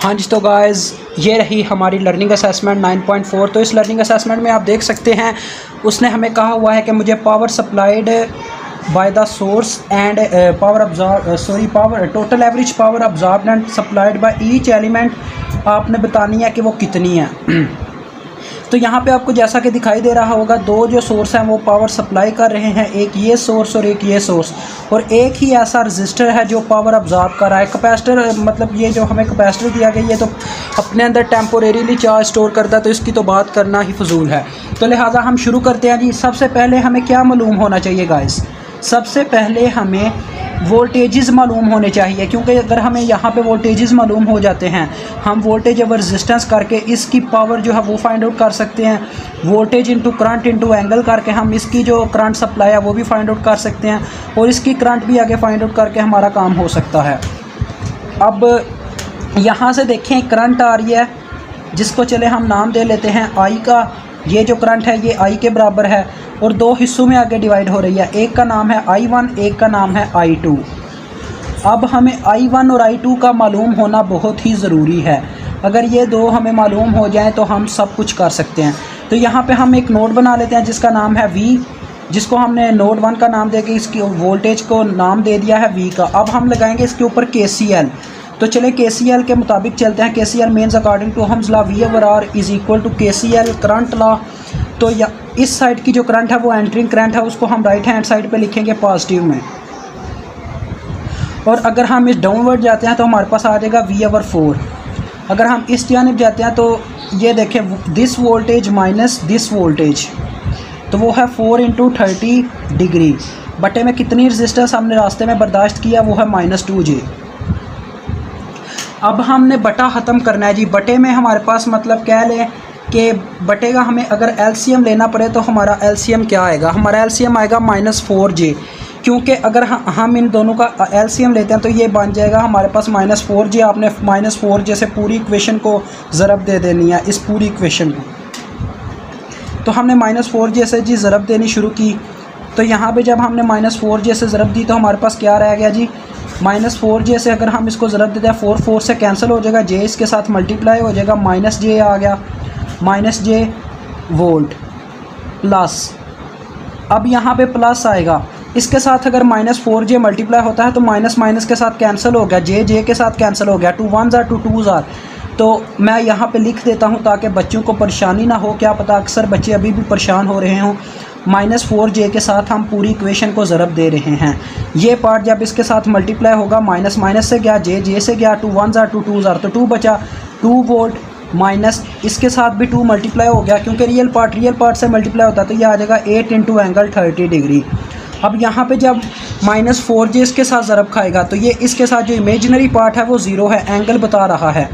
हाँ जी, तो गाइस ये रही हमारी लर्निंग असेसमेंट 9.4। तो इस लर्निंग असेसमेंट में आप देख सकते हैं उसने हमें कहा हुआ है कि मुझे power supplied by the source and power total average power absorbed and supplied by each element आपने बतानी है कि वो कितनी है। तो यहाँ पे आपको जैसा कि दिखाई दे रहा होगा, दो जो सोर्स हैं वो पावर सप्लाई कर रहे हैं, एक ये सोर्स और एक ये सोर्स, और एक ही ऐसा रजिस्टर है जो पावर अब्जॉर्ब कर रहा है। कैपेसिटर मतलब ये जो हमें कैपेसिटर दिया गया ये तो अपने अंदर टेम्पोरेरीली चार्ज स्टोर करता है, तो इसकी तो बात करना ही फजूल है। तो लिहाजा हम शुरू करते हैं जी। सबसे पहले हमें क्या मालूम होना चाहिए गाइस? सबसे पहले हमें वोल्टेजेस मालूम होने चाहिए, क्योंकि अगर हमें यहाँ पे वोल्टेजेस मालूम हो जाते हैं, हम वोल्टेज ओवर रेजिस्टेंस करके इसकी पावर जो है वो फाइंड आउट कर सकते हैं। Voltage into current into angle करके हम इसकी जो करंट सप्लाई है वो भी फाइंड आउट कर सकते हैं, और इसकी करंट भी आगे फाइंड आउट करके हमारा काम हो सकता है। अब यहाँ से देखें करंट आ रही है, जिसको चले हम नाम दे लेते हैं आई का। ये जो करंट है ये आई के बराबर है और दो हिस्सों में आगे डिवाइड हो रही है। एक का नाम है I1, एक का नाम है I2। अब हमें I1 और I2 का मालूम होना बहुत ही ज़रूरी है। अगर ये दो हमें मालूम हो जाएं तो हम सब कुछ कर सकते हैं। तो यहाँ पे हम एक नोड बना लेते हैं जिसका नाम है V, जिसको हमने नोड 1 का नाम देके इसकी वोल्टेज को नाम दे दिया है V का। अब हम लगाएंगे इसके ऊपर KCL। तो चले KCL के मुताबिक चलते हैं। KCL means according to Ohm's law V over R is equal to KCL current law. तो या इस साइड की जो करंट है वो एंटरिंग करंट है, उसको हम राइट हैंड साइड पे लिखेंगे पॉजिटिव में, और अगर हम इस डाउनवर्ड जाते हैं तो हमारे पास आ जाएगा V ओवर 4। अगर हम इस जानिब जाते हैं तो ये देखें this voltage minus this voltage, तो वो है 4 इंटू 30 डिग्री बटे में कितनी रजिस्टेंस हमने रास्ते में बर्दाश्त किया, वो है -2J। अब हमने बटा ख़त्म करना है जी। बटे में हमारे पास मतलब कह लें कि बटे का हमें अगर एलसीएम लेना पड़े तो हमारा एलसीएम क्या आएगा? हमारा एलसीएम आएगा -4J, क्योंकि अगर हम इन दोनों का एलसीएम लेते हैं तो ये बन जाएगा हमारे पास -4J। आपने -4J से पूरी इक्वेशन को ज़रब दे देनी है, इस पूरी इक्वेशन को। तो हमने -4J से जी ज़रब देनी शुरू की। तो यहाँ पे जब हमने -4J से ज़रब दी तो हमारे पास क्या रह गया जी? -4J से अगर हम इसको ज़रब देते हैं 4 से कैंसिल हो जाएगा, J इसके साथ मल्टीप्लाई हो जाएगा, -J आ गया, -J वोल्ट प्लस। अब यहाँ पे प्लस आएगा, इसके साथ अगर -4J मल्टीप्लाई होता है तो माइनस के साथ कैंसिल हो गया, J के साथ कैंसिल हो गया, 2 1s are 2 2s are। तो मैं यहाँ पे लिख देता हूँ ताकि बच्चों को परेशानी ना हो। क्या पता अक्सर बच्चे अभी भी परेशान हो रहे हों। -4J के साथ हम पूरी इक्वेशन को ज़रब दे रहे हैं। ये पार्ट जब इसके साथ मल्टीप्लाई होगा, माइनस से गया, J से गया, 2 1s are 2 2s are, तो 2 बचा, 2 वोल्ट माइनस इसके साथ भी 2 मल्टीप्लाई हो गया, क्योंकि रियल पार्ट से मल्टीप्लाई होता है, तो ये आ जाएगा 8 इंटू एंगल 30 डिग्री। अब यहाँ पे जब -4J इसके साथ ज़रब खाएगा तो ये इसके साथ जो इमेजिनरी पार्ट है वो 0 है, एंगल बता रहा है,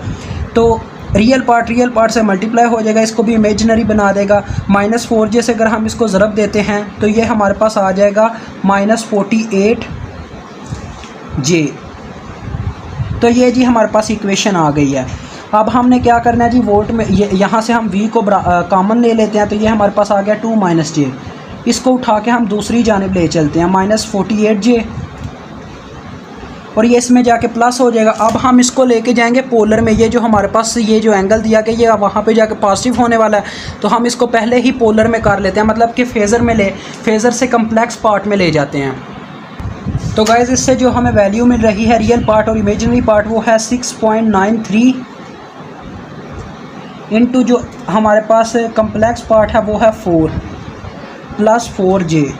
तो रियल पार्ट से मल्टीप्लाई हो जाएगा, इसको भी इमेजिनरी बना देगा। -4J से अगर हम इसको ज़रब देते हैं तो ये हमारे पास आ जाएगा -48J। तो ये जी हमारे पास इक्वेशन आ गई है। अब हमने क्या करना है जी, वोल्ट में यहाँ से हम V को कॉमन ले लेते हैं, तो ये हमारे पास आ गया 2 - J। इसको उठा के हम दूसरी जानिब ले चलते हैं, -48J, और ये इसमें जाके प्लस हो जाएगा। अब हम इसको लेके जाएंगे पोलर में। ये जो हमारे पास ये जो एंगल दिया गया ये वहाँ पे जाके पॉजिटिव होने वाला है, तो हम इसको पहले ही पोलर में कर लेते हैं, मतलब कि फेज़र से कम्प्लेक्स पार्ट में ले जाते हैं। तो गाइस इससे जो हमें वैल्यू मिल रही है रियल पार्ट और इमेजिनरी पार्ट, वो है 6.93 इंटू जो हमारे पास कम्प्लेक्स पार्ट है वो है 4 + 4J।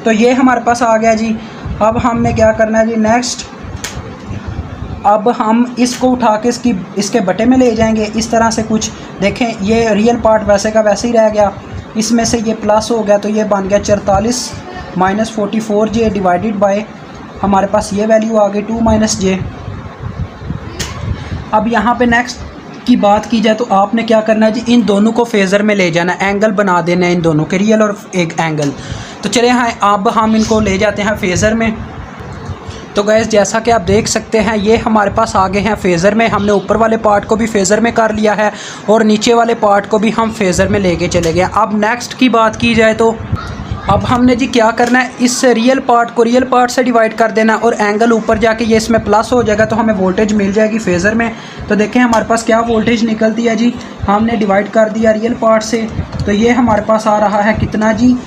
तो ये हमारे पास आ गया जी। अब हमने क्या करना है जी नेक्स्ट, अब हम इसको उठा के इसके बटे में ले जाएंगे इस तरह से कुछ। देखें ये रियल पार्ट वैसे का वैसे ही रह गया, इसमें से ये प्लस हो गया, तो ये बन गया 44 - 44J डिवाइडेड बाय हमारे पास ये वैल्यू आ गई 2 - J। अब यहाँ पे नेक्स्ट की बात की जाए तो आपने क्या करना है जी, इन दोनों को फेज़र में ले जाना, एंगल बना देना है इन दोनों के, रियल और एक एंगल। तो चले हाँ, अब हम इनको ले जाते हैं फेज़र में। तो गैस जैसा कि आप देख सकते हैं ये हमारे पास आ गए हैं फेज़र में। हमने ऊपर वाले पार्ट को भी फेज़र में कर लिया है और नीचे वाले पार्ट को भी हम फेज़र में लेके चले गए। अब नेक्स्ट की बात की जाए तो अब हमने जी क्या करना है, इस रियल पार्ट से डिवाइड कर देना और एंगल ऊपर जाके ये इसमें प्लस हो जाएगा तो हमें वोल्टेज मिल जाएगी फेज़र में। तो देखें हमारे पास क्या वोल्टेज निकलती है जी, हमने डिवाइड कर दिया रियल पार्ट से, तो ये हमारे पास आ रहा है कितना जी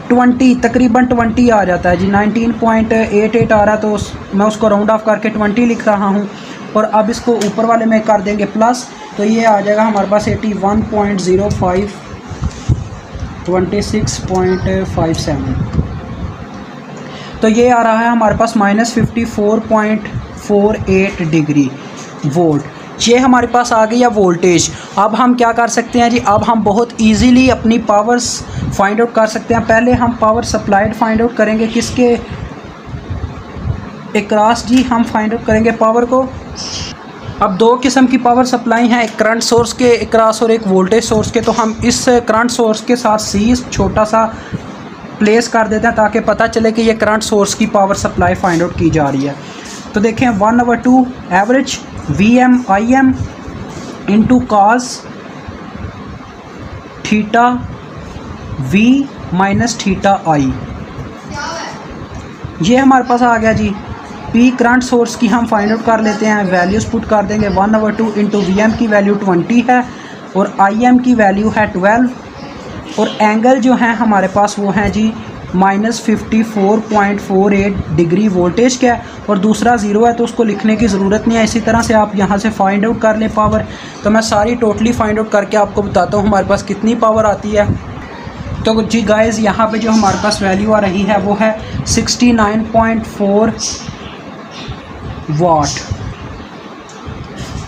20, तकरीबन 20 आ जाता है जी, 19.88 आ रहा है, तो मैं उसको राउंड ऑफ करके 20 लिख रहा हूँ। और अब इसको ऊपर वाले में कर देंगे प्लस, तो ये आ जाएगा हमारे पास 81.05 26.57। तो ये आ रहा है हमारे पास -54.48 डिग्री वोल्ट। ये हमारे पास आ गई है वोल्टेज। अब हम क्या कर सकते हैं जी, अब हम बहुत इजीली अपनी पावर्स फाइंड आउट कर सकते हैं। पहले हम पावर सप्लाइड फाइंड आउट करेंगे, किसके अक्रॉस जी हम फाइंड आउट करेंगे पावर को। अब दो किस्म की पावर सप्लाई हैं, एक करंट सोर्स के अक्रॉस और एक वोल्टेज सोर्स के। तो हम इस करंट सोर्स के साथ सी छोटा सा प्लेस कर देते हैं ताकि पता चले कि ये करंट सोर्स की पावर सप्लाई फाइंड आउट की जा रही है। तो देखें 1/2 average VM IM into cos theta V minus theta I, ये हमारे पास आ गया जी। P करंट सोर्स की हम फाइंड आउट कर लेते हैं, वैल्यूज़ पुट कर देंगे। 1/2 इंटू VM की वैल्यू 20 है और IM की वैल्यू है 12, और एंगल जो है हमारे पास वो है जी -54.48 डिग्री वोल्टेज का है, और दूसरा ज़ीरो है तो उसको लिखने की ज़रूरत नहीं है। इसी तरह से आप यहाँ से फाइंड आउट कर लें पावर। तो मैं सारी टोटली फाइंड आउट करके आपको बताता हूँ हमारे पास कितनी पावर आती है। तो जी गाइज़ यहाँ पे जो हमारे पास वैल्यू आ रही है वो है 69.4 वाट,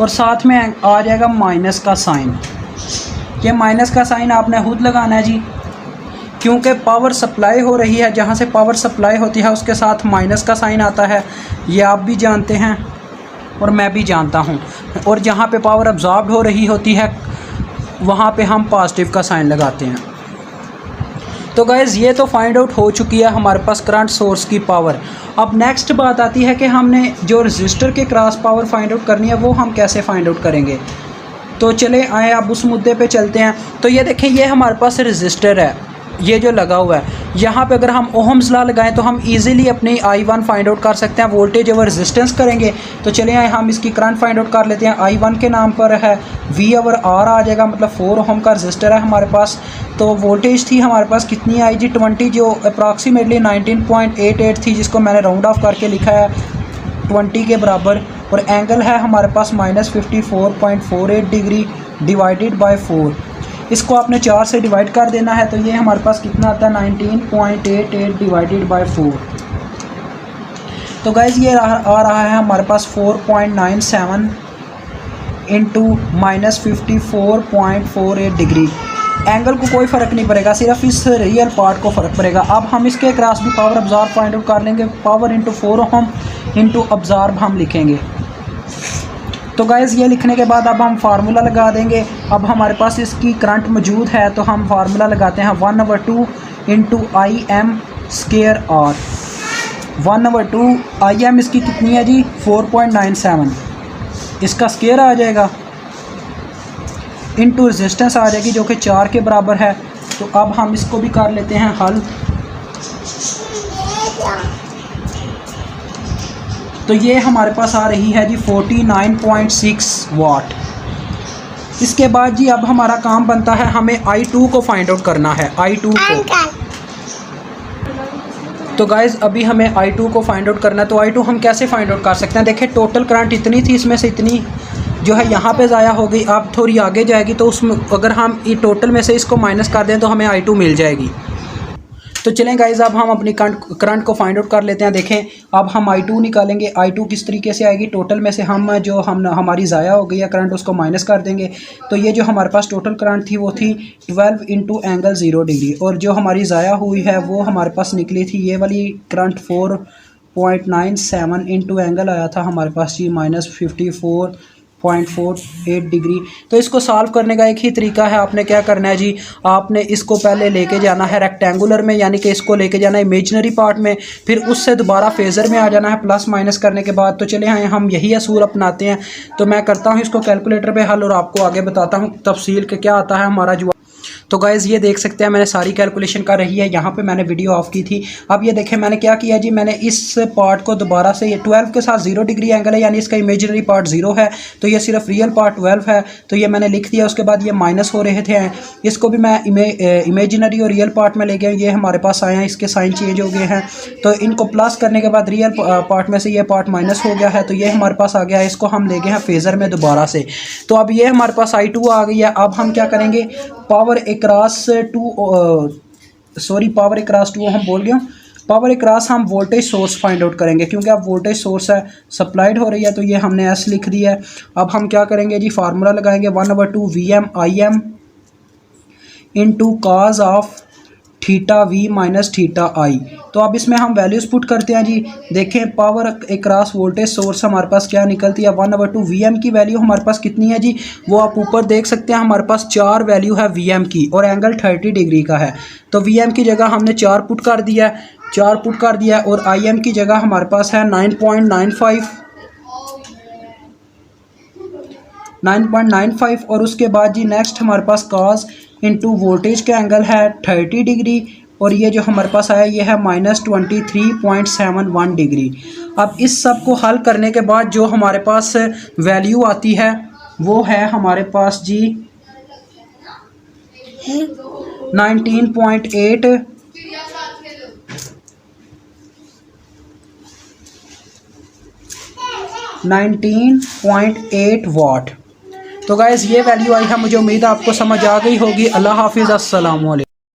और साथ में आ जाएगा माइनस का साइन। ये माइनस का साइन आपने खुद लगाना है जी, क्योंकि पावर सप्लाई हो रही है, जहाँ से पावर सप्लाई होती है उसके साथ माइनस का साइन आता है, ये आप भी जानते हैं और मैं भी जानता हूँ। और जहाँ पे पावर अब्जॉर्ब हो रही होती है वहाँ पे हम पॉजिटिव का साइन लगाते हैं। तो गाइज़ ये तो फाइंड आउट हो चुकी है हमारे पास करंट सोर्स की पावर। अब नेक्स्ट बात आती है कि हमने जो रजिस्टर के क्रॉस पावर फाइंड आउट करनी है वो हम कैसे फाइंड आउट करेंगे। तो चले आए अब उस मुद्दे पे चलते हैं। तो ये देखें, ये हमारे पास रजिस्टर है, ये जो लगा हुआ है, यहाँ पे अगर हम ओहम्स लॉ लगाएं तो हम इजीली अपनी I1 फाइंड आउट कर सकते हैं। वोल्टेज ओवर रेजिस्टेंस करेंगे। तो चलिए आए हम इसकी करंट फाइंड आउट कर लेते हैं। I1 के नाम पर है V/R आ जाएगा, मतलब 4 ओहम का रजिस्टर है हमारे पास। तो वोल्टेज थी हमारे पास कितनी आई जी 20, जो अप्रॉक्सीमेटली 19.88 थी, जिसको मैंने राउंड ऑफ करके लिखा है 20 के बराबर। और एंगल है हमारे पास -54.48 डिग्री डिवाइडेड बाय 4। इसको आपने 4 से डिवाइड कर देना है, तो ये हमारे पास कितना आता है 19.88 डिवाइडेड बाय 4। तो गाइज़ ये आ रहा है हमारे पास 4.97 इंटू -54.48 डिग्री। एंगल को कोई फ़र्क नहीं पड़ेगा, सिर्फ इस रियल पार्ट को फ़र्क पड़ेगा। अब हम इसके क्रॉस भी पावर अब्जॉर्ब फाइंड आउट कर लेंगे। Power into 4 ohm into absorb हम लिखेंगे। तो गाइज़ ये लिखने के बाद अब हम फार्मूला लगा देंगे। अब हमारे पास इसकी करंट मौजूद है तो हम फार्मूला लगाते हैं 1/2 into IM square R। 1/2 IM इसकी कितनी है जी 4.97, इसका स्क्वायर आ जाएगा इंटू रेजिस्टेंस आ जाएगी जो कि 4 के बराबर है। तो अब हम इसको भी कर लेते हैं हल। तो ये हमारे पास आ रही है जी 49.6 वाट। इसके बाद जी अब हमारा काम बनता है, हमें I2 को फाइंड आउट करना है। I2 को तो गाइज़ अभी हमें I2 को फाइंड आउट करना है। तो I2 हम कैसे फाइंड आउट कर सकते हैं। देखिए टोटल करंट इतनी थी, इसमें से इतनी जो है यहाँ पे ज़ाया हो गई, अब थोड़ी आगे जाएगी। तो उसमें अगर हम टोटल में से इसको माइनस कर दें तो हमें I2 मिल जाएगी। तो चलें गाइज़ अब हम अपनी करंट को फाइंड आउट कर लेते हैं। देखें अब हम I2 निकालेंगे। I2 किस तरीके से आएगी, टोटल में से हम जो हमारी ज़ाया हो गई है करंट उसको माइनस कर देंगे। तो ये जो हमारे पास टोटल करंट थी वो थी 12 इंटू एंगल 0 डिग्री, और जो हमारी ज़ाया हुई है वो हमारे पास निकली थी ये वाली करंट 4.97 इंटू एंगल आया था हमारे पास जी -54.48 डिग्री। तो इसको सॉल्व करने का एक ही तरीका है, आपने क्या करना है जी, आपने इसको पहले लेके जाना है रेक्टेंगुलर में, यानी कि इसको लेके जाना है इमेजिनरी पार्ट में, फिर उससे दोबारा फेज़र में आ जाना है प्लस माइनस करने के बाद। तो चले आए हम यही असूल अपनाते हैं। तो मैं करता हूँ इसको कैलकुलेटर पे हल और आपको आगे बताता हूँ तफसील के क्या आता है हमारा जवाब। तो गाइज़ ये देख सकते हैं मैंने सारी कैलकुलेशन कर रही है, यहाँ पे मैंने वीडियो ऑफ की थी। अब ये देखें मैंने क्या किया जी, मैंने इस पार्ट को दोबारा से, ये 12 के साथ 0 डिग्री एंगल है, यानी इसका इमेजिनरी पार्ट 0 है, तो ये सिर्फ रियल पार्ट 12 है, तो ये मैंने लिख दिया। उसके बाद ये माइनस हो रहे थे, इसको भी मैं इमेजिनरी और रियल पार्ट में ले गया, ये हमारे पास आए हैं, इसके साइन चेंज हो गए हैं, तो इनको प्लस करने के बाद रियल पार्ट में से ये पार्ट माइनस हो गया है, तो ये हमारे पास आ गया है। इसको हम ले गए हैं फेज़र में दोबारा से, तो अब ये हमारे पास I2 आ गई है। अब हम क्या करेंगे, पावर अक्रॉस टू हम बोल गए, पावर अक्रॉस हम वोल्टेज सोर्स फाइंड आउट करेंगे, क्योंकि अब वोल्टेज सोर्स है, सप्लाइड हो रही है, तो ये हमने एस लिख दिया है। अब हम क्या करेंगे जी, फार्मूला लगाएंगे 1/2 VM IM into cos of theta V minus theta I. तो अब इसमें हम वैल्यूज़ पुट करते हैं जी। देखें पावर अक्रॉस वोल्टेज सोर्स हमारे पास क्या निकलती है, 1/2 VM की वैल्यू हमारे पास कितनी है जी, वो आप ऊपर देख सकते हैं, हमारे पास 4 वैल्यू है VM की और एंगल 30 डिग्री का है। तो VM की जगह हमने 4 पुट कर दिया है, 4 पुट कर दिया है, और IM की जगह हमारे पास है 9.95 और उसके बाद जी नेक्स्ट हमारे पास कॉस इंटू वोल्टेज का एंगल है 30 डिग्री, और ये जो हमारे पास आया ये है -23.71 डिग्री। अब इस सब को हल करने के बाद जो हमारे पास वैल्यू आती है वो है हमारे पास जी 19.8 वाट। तो गाइस ये वैल्यू आई है, मुझे उम्मीद है आपको समझ आ गई होगी। अल्लाह हाफिज़, अस्सलाम वालेकुम।